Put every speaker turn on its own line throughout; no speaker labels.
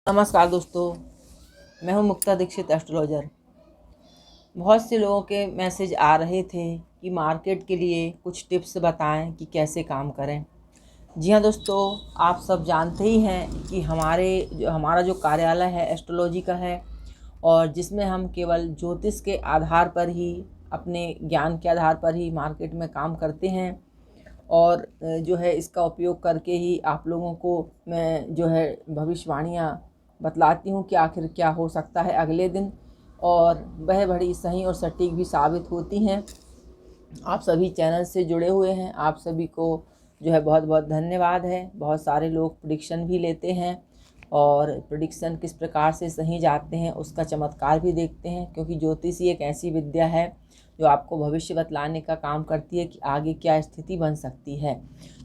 नमस्कार दोस्तों, मैं हूं मुक्ता दीक्षित एस्ट्रोलॉजर। बहुत से लोगों के मैसेज आ रहे थे कि मार्केट के लिए कुछ टिप्स बताएं कि कैसे काम करें। जी हाँ दोस्तों, आप सब जानते ही हैं कि हमारा जो कार्यालय है एस्ट्रोलॉजी का है, और जिसमें हम केवल ज्योतिष के आधार पर ही, अपने ज्ञान के आधार पर ही मार्केट में काम करते हैं। और जो है इसका उपयोग करके ही आप लोगों को मैं जो है भविष्यवाणियाँ बतलाती हूँ कि आखिर क्या हो सकता है अगले दिन, और वह बड़ी सही और सटीक भी साबित होती हैं। आप सभी चैनल से जुड़े हुए हैं, आप सभी को जो है बहुत बहुत धन्यवाद है। बहुत सारे लोग प्रेडिक्शन भी लेते हैं, और प्रेडिक्शन किस प्रकार से सही जाते हैं उसका चमत्कार भी देखते हैं, क्योंकि ज्योतिषी एक ऐसी विद्या है जो आपको भविष्य बतलाने का काम करती है कि आगे क्या स्थिति बन सकती है।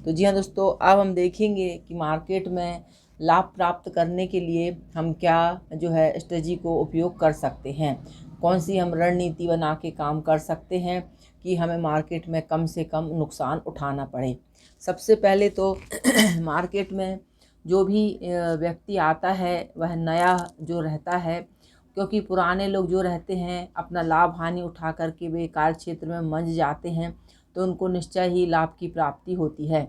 तो जी हाँ दोस्तों, अब हम देखेंगे कि मार्केट में लाभ प्राप्त करने के लिए हम क्या जो है स्ट्रेटजी को उपयोग कर सकते हैं, कौन सी हम रणनीति बना के काम कर सकते हैं कि हमें मार्केट में कम से कम नुकसान उठाना पड़े। सबसे पहले तो मार्केट में जो भी व्यक्ति आता है वह नया जो रहता है, क्योंकि पुराने लोग जो रहते हैं अपना लाभ हानि उठा करके वे कार्य क्षेत्र में मंझ जाते हैं, तो उनको निश्चय ही लाभ की प्राप्ति होती है।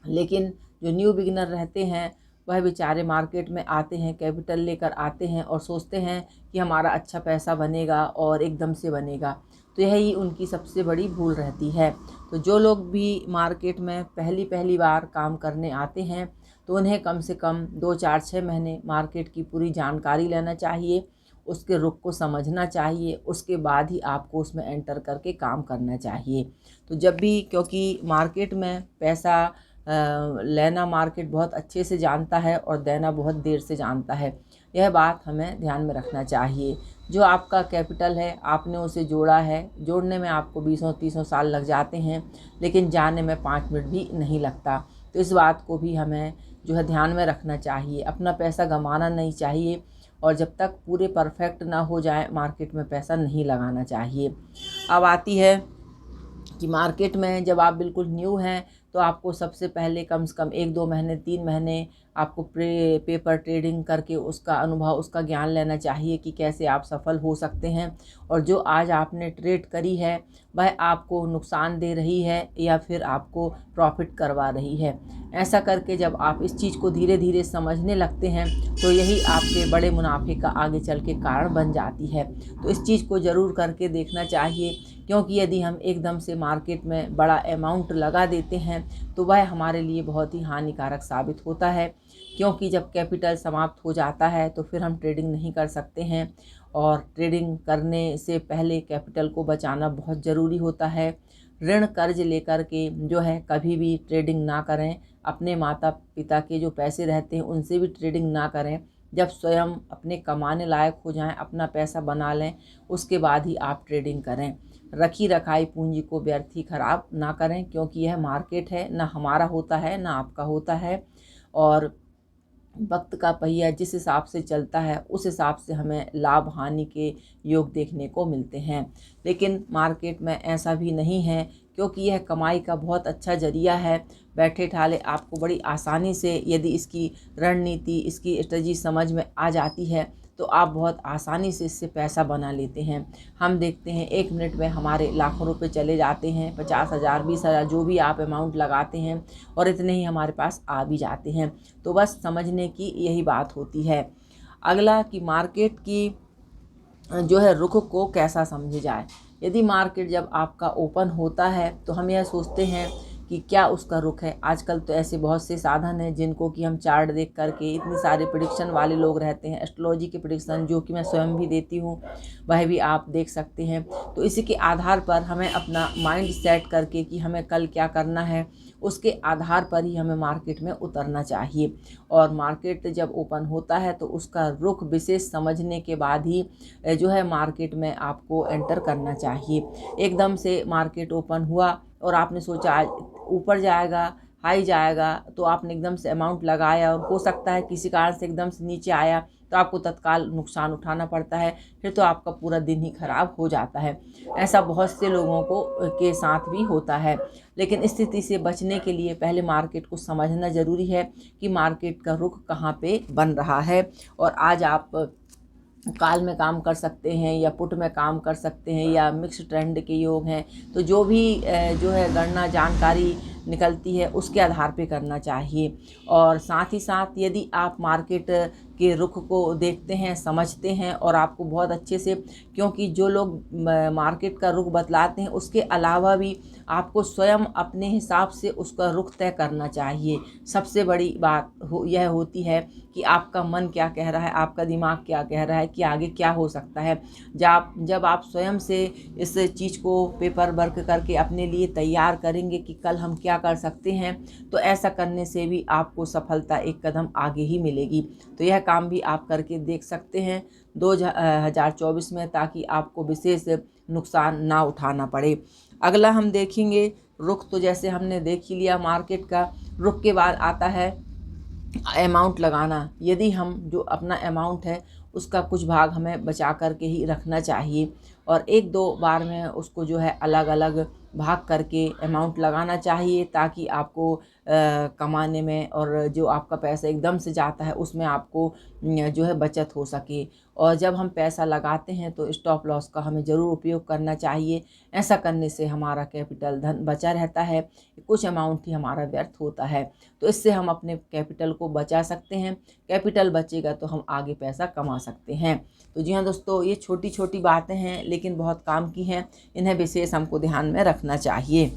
लेकिन जो न्यू बिगिनर रहते हैं वह बेचारे मार्केट में आते हैं, कैपिटल लेकर आते हैं और सोचते हैं कि हमारा अच्छा पैसा बनेगा और एकदम से बनेगा। तो यही उनकी सबसे बड़ी भूल रहती है। तो जो लोग भी मार्केट में पहली बार काम करने आते हैं, तो उन्हें कम से कम 2 4 6 महीने मार्केट की पूरी जानकारी लेना चाहिए, उसके रुख को समझना चाहिए, उसके बाद ही आपको उसमें एंटर करके काम करना चाहिए। तो जब भी, क्योंकि मार्केट में पैसा लेना मार्केट बहुत अच्छे से जानता है और देना बहुत देर से जानता है, यह बात हमें ध्यान में रखना चाहिए। जो आपका कैपिटल है आपने उसे जोड़ा है, जोड़ने में आपको 20-30 साल लग जाते हैं, लेकिन जाने में 5 मिनट भी नहीं लगता। तो इस बात को भी हमें जो है ध्यान में रखना चाहिए, अपना पैसा गंवाना नहीं चाहिए, और जब तक पूरे परफेक्ट ना हो जाए मार्केट में पैसा नहीं लगाना चाहिए। अब आती है कि मार्केट में जब आप बिल्कुल न्यू हैं, तो आपको सबसे पहले कम से कम 1-2 महीने 3 महीने आपको पेपर ट्रेडिंग करके उसका अनुभव, उसका ज्ञान लेना चाहिए कि कैसे आप सफल हो सकते हैं, और जो आज आपने ट्रेड करी है वह आपको नुकसान दे रही है या फिर आपको प्रॉफिट करवा रही है। ऐसा करके जब आप इस चीज़ को धीरे धीरे समझने लगते हैं, तो यही आपके बड़े मुनाफे का आगे चल के कारण बन जाती है। तो इस चीज़ को ज़रूर करके देखना चाहिए, क्योंकि यदि हम एकदम से मार्केट में बड़ा अमाउंट लगा देते हैं तो वह हमारे लिए बहुत ही हानिकारक साबित होता है, क्योंकि जब कैपिटल समाप्त हो जाता है तो फिर हम ट्रेडिंग नहीं कर सकते हैं, और ट्रेडिंग करने से पहले कैपिटल को बचाना बहुत ज़रूरी होता है। ऋण कर्ज लेकर के जो है कभी भी ट्रेडिंग ना करें, अपने माता पिता के जो पैसे रहते हैं उनसे भी ट्रेडिंग ना करें। जब स्वयं अपने कमाने लायक हो जाएं, अपना पैसा बना लें, उसके बाद ही आप ट्रेडिंग करें। रखी रखाई पूंजी को व्यर्थ ही खराब ना करें, क्योंकि यह मार्केट है, ना हमारा होता है ना आपका होता है, और वक्त का पहिया जिस हिसाब से चलता है उस हिसाब से हमें लाभ हानि के योग देखने को मिलते हैं। लेकिन मार्केट में ऐसा भी नहीं है, क्योंकि यह कमाई का बहुत अच्छा जरिया है। बैठे ठाले आपको बड़ी आसानी से यदि इसकी रणनीति, इसकी स्ट्रेटजी समझ में आ जाती है, तो आप बहुत आसानी से इससे पैसा बना लेते हैं। हम देखते हैं 1 मिनट में हमारे लाखों रुपए चले जाते हैं, 50,000 20,000 जो भी आप अमाउंट लगाते हैं, और इतने ही हमारे पास आ भी जाते हैं। तो बस समझने की यही बात होती है। अगला कि मार्केट की जो है रुख को कैसा समझा जाए। यदि मार्केट जब आपका ओपन होता है तो हम यह सोचते हैं कि क्या उसका रुख है। आजकल तो ऐसे बहुत से साधन हैं जिनको कि हम चार्ट देख करके, इतने सारे प्रेडिक्शन वाले लोग रहते हैं, एस्ट्रोलॉजी के प्रेडिक्शन जो कि मैं स्वयं भी देती हूँ, वह भी आप देख सकते हैं। तो इसी के आधार पर हमें अपना माइंड सेट करके कि हमें कल क्या करना है, उसके आधार पर ही हमें मार्केट में उतरना चाहिए। और मार्केट जब ओपन होता है तो उसका रुख विशेष समझने के बाद ही जो है मार्केट में आपको एंटर करना चाहिए। एकदम से मार्केट ओपन हुआ और आपने सोचा आज ऊपर जाएगा, हाई जाएगा तो आपने एकदम से अमाउंट लगाया और हो सकता है किसी कारण से एकदम से नीचे आया तो आपको तत्काल नुकसान उठाना पड़ता है, फिर तो आपका पूरा दिन ही खराब हो जाता है। ऐसा बहुत से लोगों को के साथ भी होता है। लेकिन इस स्थिति से बचने के लिए पहले मार्केट को समझना ज़रूरी है कि मार्केट का रुख कहाँ पे बन रहा है। और आज आप काल में काम कर सकते हैं या पुट में काम कर सकते हैं या मिक्स ट्रेंड के योग हैं, तो जो भी जो है गणना जानकारी निकलती है उसके आधार पे करना चाहिए। और साथ ही साथ यदि आप मार्केट के रुख को देखते हैं, समझते हैं और आपको बहुत अच्छे से, क्योंकि जो लोग मार्केट का रुख बतलाते हैं उसके अलावा भी आपको स्वयं अपने हिसाब से उसका रुख तय करना चाहिए। सबसे बड़ी बात यह होती है कि आपका मन क्या कह रहा है, आपका दिमाग क्या कह रहा है कि आगे क्या हो सकता है। जब आप स्वयं से इस चीज़ को पेपर वर्क करके अपने लिए तैयार करेंगे कि कल हम क्या कर सकते हैं, तो ऐसा करने से भी आपको सफलता एक कदम आगे ही मिलेगी। तो यह काम भी आप करके देख सकते हैं 2024 में, ताकि आपको विशेष नुकसान ना उठाना पड़े। अगला हम देखेंगे रुख, तो जैसे हमने देख ही लिया मार्केट का। रुख के बाद आता है अमाउंट लगाना। यदि हम जो अपना अमाउंट है उसका कुछ भाग हमें बचा करके ही रखना चाहिए और एक दो बार में उसको जो है अलग अलग भाग करके अमाउंट लगाना चाहिए, ताकि आपको कमाने में और जो आपका पैसा एकदम से जाता है उसमें आपको जो है बचत हो सके। और जब हम पैसा लगाते हैं तो स्टॉप लॉस का हमें ज़रूर उपयोग करना चाहिए। ऐसा करने से हमारा कैपिटल धन बचा रहता है, कुछ अमाउंट ही हमारा व्यर्थ होता है। तो इससे हम अपने कैपिटल को बचा सकते हैं। कैपिटल बचेगा तो हम आगे पैसा कमा सकते हैं। तो जी हाँ दोस्तों, ये छोटी छोटी बातें हैं लेकिन बहुत काम की हैं, इन्हें विशेष हमको ध्यान में रखना चाहिए।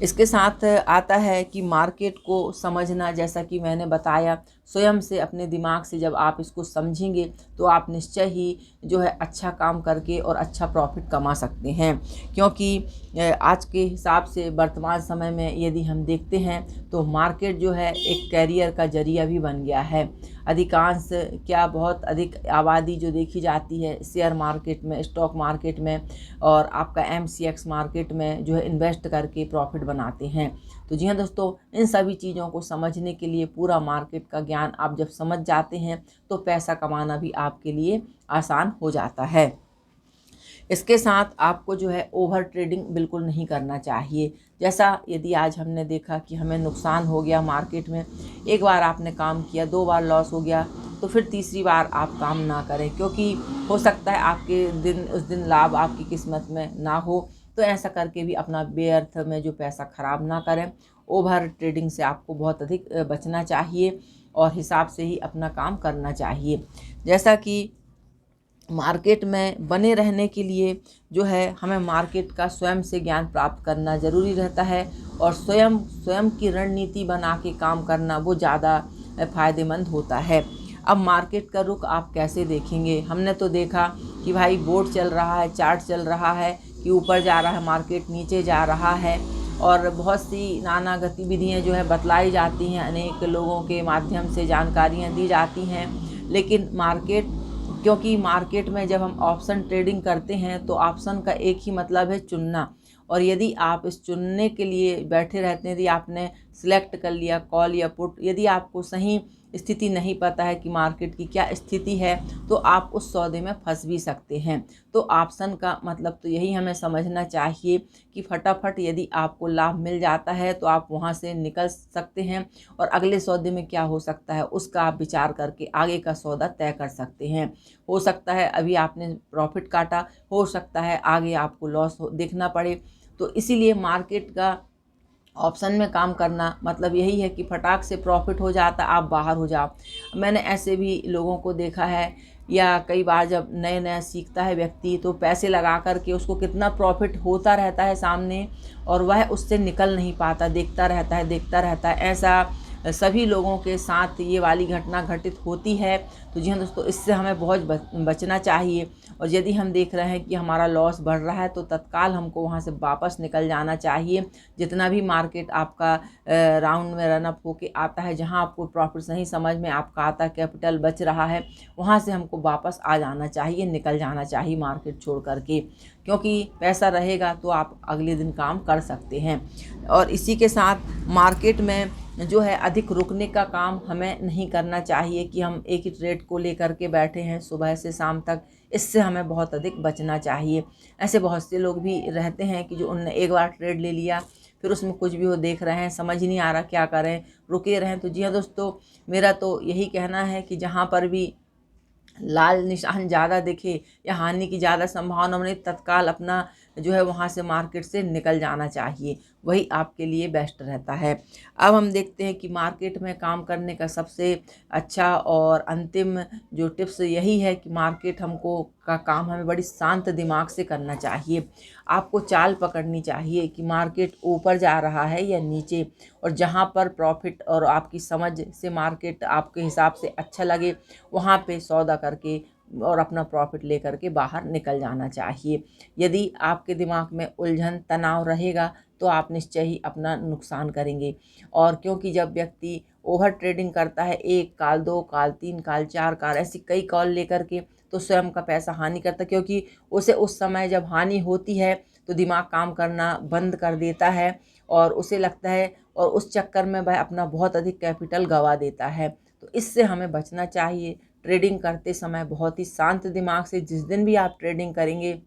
इसके साथ आता है कि मार्केट को समझना, जैसा कि मैंने बताया, स्वयं से अपने दिमाग से जब आप इसको समझेंगे तो आप निश्चय ही जो है अच्छा काम करके और अच्छा प्रॉफिट कमा सकते हैं। क्योंकि आज के हिसाब से वर्तमान समय में यदि हम देखते हैं तो मार्केट जो है एक कैरियर का जरिया भी बन गया है। अधिकांश क्या बहुत अधिक आबादी जो देखी जाती है शेयर मार्केट में, स्टॉक मार्केट में और आपका MCX मार्केट में जो है इन्वेस्ट करके प्रॉफिट बनाते हैं। तो जी हाँ दोस्तों, इन सभी चीज़ों को समझने के लिए पूरा मार्केट का ज्ञान आप जब समझ जाते हैं तो पैसा कमाना भी आपके लिए आसान हो जाता है। इसके साथ आपको जो है ओवर ट्रेडिंग बिल्कुल नहीं करना चाहिए। जैसा यदि आज हमने देखा कि हमें नुकसान हो गया मार्केट में, एक बार आपने काम किया, 2 बार लॉस हो गया, तो फिर तीसरी बार आप काम ना करें, क्योंकि हो सकता है आपके उस दिन लाभ आपकी किस्मत में ना हो। तो ऐसा करके भी अपना बेअर्थ में जो पैसा ख़राब ना करें। ओवर ट्रेडिंग से आपको बहुत अधिक बचना चाहिए और हिसाब से ही अपना काम करना चाहिए। जैसा कि मार्केट में बने रहने के लिए जो है हमें मार्केट का स्वयं से ज्ञान प्राप्त करना ज़रूरी रहता है और स्वयं की रणनीति बना के काम करना वो ज़्यादा फ़ायदेमंद होता है। अब मार्केट का रुख आप कैसे देखेंगे? हमने तो देखा कि भाई बोर्ड चल रहा है, चार्ट चल रहा है कि ऊपर जा रहा है मार्केट, नीचे जा रहा है और बहुत सी नाना गतिविधियाँ जो है बतलाई जाती हैं, अनेक लोगों के माध्यम से जानकारियाँ दी जाती हैं। लेकिन क्योंकि मार्केट में जब हम ऑप्शन ट्रेडिंग करते हैं तो ऑप्शन का एक ही मतलब है चुनना, और यदि आप इस चुनने के लिए बैठे रहते हैं, यदि आपने सिलेक्ट कर लिया कॉल या पुट, यदि आपको सही स्थिति नहीं पता है कि मार्केट की क्या स्थिति है तो आप उस सौदे में फंस भी सकते हैं। तो ऑप्शन का मतलब तो यही हमें समझना चाहिए कि फटाफट यदि आपको लाभ मिल जाता है तो आप वहां से निकल सकते हैं और अगले सौदे में क्या हो सकता है उसका आप विचार करके आगे का सौदा तय कर सकते हैं। हो सकता है अभी आपने प्रॉफिट काटा, हो सकता है आगे आपको लॉस देखना पड़े। तो इसीलिए मार्केट का ऑप्शन में काम करना मतलब यही है कि फटाक से प्रॉफिट हो जाता, आप बाहर हो जाओ। मैंने ऐसे भी लोगों को देखा है, या कई बार जब नए नया सीखता है व्यक्ति तो पैसे लगा कर के उसको कितना प्रॉफिट होता रहता है सामने और वह उससे निकल नहीं पाता, देखता रहता है। ऐसा सभी लोगों के साथ ये वाली घटना घटित होती है। तो जी हाँ दोस्तों, इससे हमें बहुत बचना चाहिए। और यदि हम देख रहे हैं कि हमारा लॉस बढ़ रहा है तो तत्काल हमको वहाँ से वापस निकल जाना चाहिए। जितना भी मार्केट आपका राउंड में रन अप होके आता है, जहाँ आपको प्रॉफिट नहीं समझ में आपका आता, कैपिटल बच रहा है, वहाँ से हमको वापस आ जाना चाहिए, निकल जाना चाहिए मार्केट छोड़ करके। क्योंकि पैसा रहेगा तो आप अगले दिन काम कर सकते हैं। और इसी के साथ मार्केट में जो है अधिक रुकने का काम हमें नहीं करना चाहिए कि हम एक ही ट्रेड को लेकर के बैठे हैं सुबह से शाम तक। इससे हमें बहुत अधिक बचना चाहिए। ऐसे बहुत से लोग भी रहते हैं कि जो उनने एक बार ट्रेड ले लिया, फिर उसमें कुछ भी वो देख रहे हैं, समझ ही नहीं आ रहा क्या करें, रुके रहें। तो जी हाँ दोस्तों, मेरा तो यही कहना है कि जहाँ पर भी लाल निशान ज़्यादा दिखे या हानि की ज़्यादा संभावना बने, तत्काल अपना जो है वहाँ से मार्केट से निकल जाना चाहिए। वही आपके लिए बेस्ट रहता है। अब हम देखते हैं कि मार्केट में काम करने का सबसे अच्छा और अंतिम जो टिप्स यही है कि मार्केट हमको का काम हमें बड़ी शांत दिमाग से करना चाहिए। आपको चाल पकड़नी चाहिए कि मार्केट ऊपर जा रहा है या नीचे, और जहाँ पर प्रॉफिट और आपकी समझ से मार्केट आपके हिसाब से अच्छा लगे, वहाँ पे सौदा करके और अपना प्रॉफिट लेकर के बाहर निकल जाना चाहिए। यदि आपके दिमाग में उलझन तनाव रहेगा तो आप निश्चय ही अपना नुकसान करेंगे। और क्योंकि जब व्यक्ति ओवर ट्रेडिंग करता है, 1 कॉल, 2 कॉल, 3 कॉल, 4 कॉल, ऐसी कई कॉल लेकर के, तो स्वयं का पैसा हानि करता है। क्योंकि उसे उस समय जब हानि होती है तो दिमाग काम करना बंद कर देता है और उसे लगता है, और उस चक्कर में वह अपना बहुत अधिक कैपिटल गंवा देता है। तो इससे हमें बचना चाहिए। ट्रेडिंग करते समय बहुत ही शांत दिमाग से, जिस दिन भी आप ट्रेडिंग करेंगे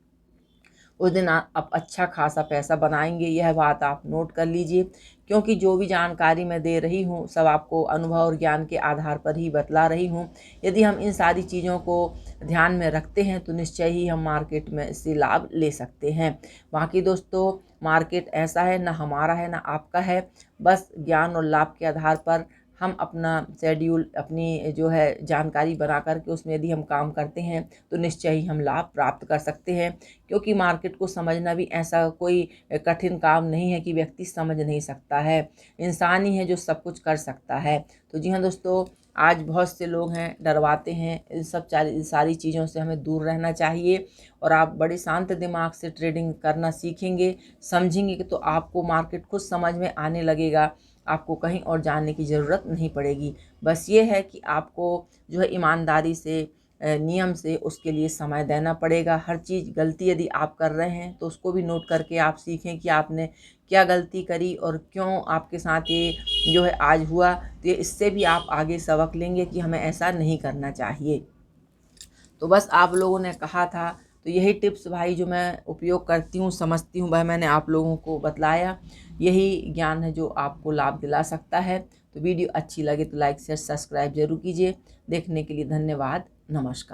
उस दिन आप अच्छा खासा पैसा बनाएंगे। यह बात आप नोट कर लीजिए। क्योंकि जो भी जानकारी मैं दे रही हूँ सब आपको अनुभव और ज्ञान के आधार पर ही बतला रही हूँ। यदि हम इन सारी चीज़ों को ध्यान में रखते हैं तो निश्चय ही हम मार्केट में इससे लाभ ले सकते हैं। बाकी दोस्तों, मार्केट ऐसा है, ना हमारा है ना आपका है। बस ज्ञान और लाभ के आधार पर हम अपना शेड्यूल, अपनी जो है जानकारी बना करके उसमें यदि हम काम करते हैं तो निश्चय ही हम लाभ प्राप्त कर सकते हैं। क्योंकि मार्केट को समझना भी ऐसा कोई कठिन काम नहीं है कि व्यक्ति समझ नहीं सकता है। इंसान ही है जो सब कुछ कर सकता है। तो जी हाँ दोस्तों, आज बहुत से लोग हैं डरवाते हैं, इन सारी चीज़ों से हमें दूर रहना चाहिए। और आप बड़े शांत दिमाग से ट्रेडिंग करना सीखेंगे, समझेंगे कि तो आपको मार्केट खुद समझ में आने लगेगा। आपको कहीं और जाने की ज़रूरत नहीं पड़ेगी। बस ये है कि आपको जो है ईमानदारी से, नियम से उसके लिए समय देना पड़ेगा। हर चीज़ गलती यदि आप कर रहे हैं तो उसको भी नोट करके आप सीखें कि आपने क्या गलती करी और क्यों आपके साथ ये जो है आज हुआ। तो ये इससे भी आप आगे सबक लेंगे कि हमें ऐसा नहीं करना चाहिए। तो बस आप लोगों ने कहा था, तो यही टिप्स भाई जो मैं उपयोग करती हूँ, समझती हूँ, वह मैंने आप लोगों को बतलाया। यही ज्ञान है जो आपको लाभ दिला सकता है। तो वीडियो अच्छी लगे तो लाइक शेयर सब्सक्राइब जरूर कीजिए। देखने के लिए धन्यवाद। नमस्कार।